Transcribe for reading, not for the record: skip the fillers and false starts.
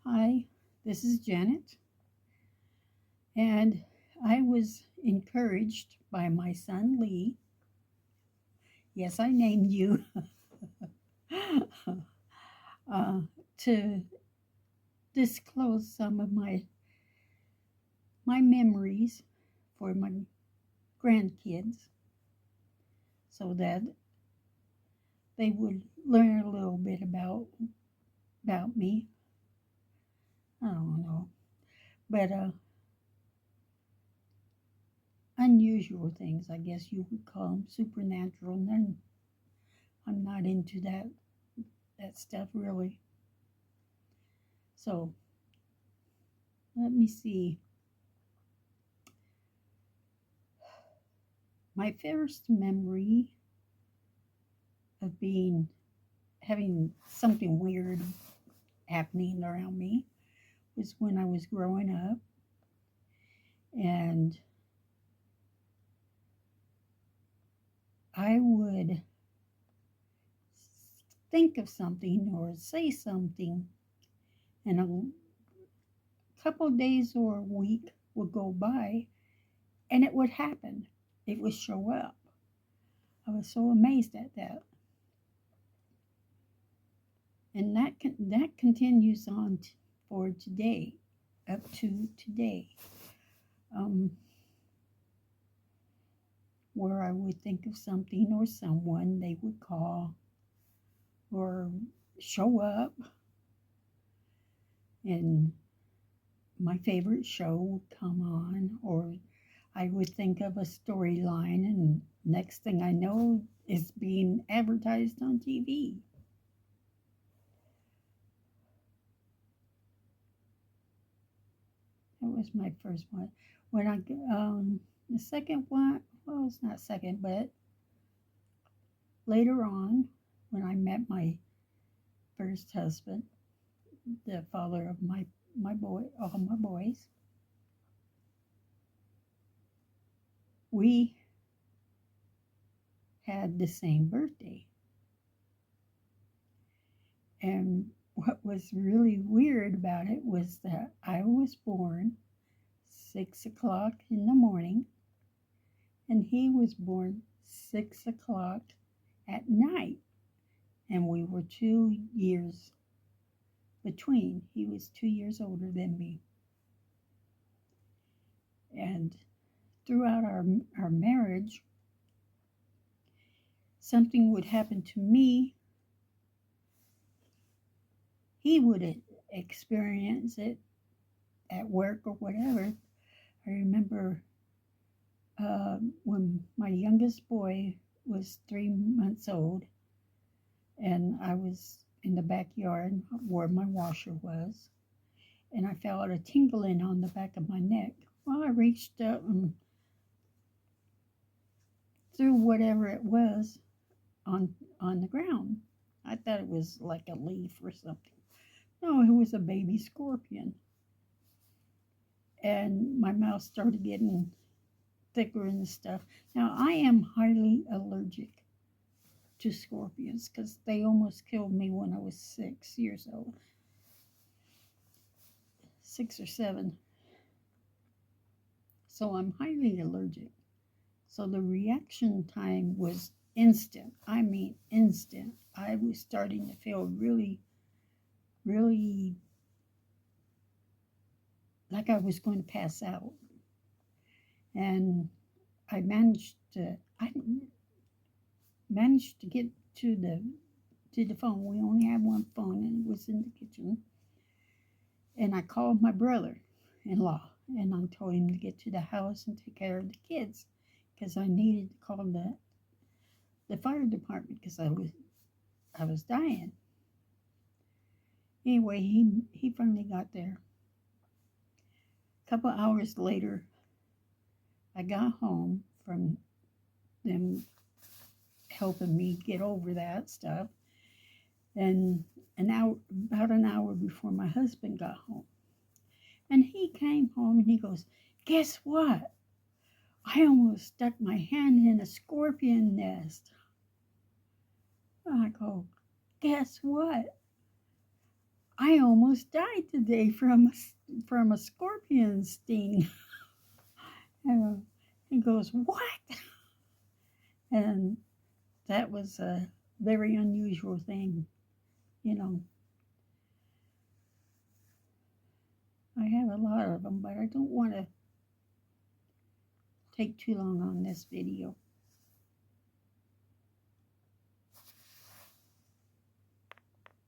Hi, this is Janet, and I was encouraged by my son Lee. Yes, I named you uh, to disclose some of my memories for my grandkids, so that they would learn a little bit about me. I don't know, but unusual things, I guess you would call them supernatural. And I'm not into that stuff really. So let me see. My first memory of being having something weird happening around me was when I was growing up, and I would think of something or say something, and a couple of days or a week would go by, and it would happen. It would show up. I was so amazed at that, and that continues on for today, up to today. Um, where I would think of something or someone they would call or show up, and my favorite show would come on, or I would think of a storyline, and next thing I know, it's being advertised on TV. That was my first one. When the second one, well, it's not second, but later on, when I met my first husband, the father of all my boys, we had the same birthday. And what was really weird about it was that I was born 6 o'clock in the morning, and he was born 6 o'clock at night. And we were 2 years between. He was 2 years older than me. And throughout our marriage, something would happen to me, he would experience it at work or whatever. I remember when my youngest boy was 3 months old, and I was in the backyard where my washer was, and I felt a tingling on the back of my neck. Well, I reached up and threw whatever it was on the ground. I thought it was like a leaf or something. No, it was a baby scorpion. And my mouth started getting thicker and stuff. Now, I am highly allergic to scorpions because they almost killed me when I was 6 years old, 6 or 7. So I'm highly allergic. So the reaction time was instant. I mean, instant. I was starting to feel really, really like I was going to pass out. And I managed to get to the phone. We only had one phone, and it was in the kitchen. And I called my brother-in-law, and I told him to get to the house and take care of the kids because I needed to call the fire department because I was dying. Anyway, he finally got there. A couple hours later, I got home from them helping me get over that stuff, and about an hour before my husband got home, and he came home and he goes, "Guess what? I almost stuck my hand in a scorpion nest." I go, "Guess what? I almost died today from a scorpion sting. And he goes, what? And that was a very unusual thing, you know. I have a lot of them, but I don't want to take too long on this video.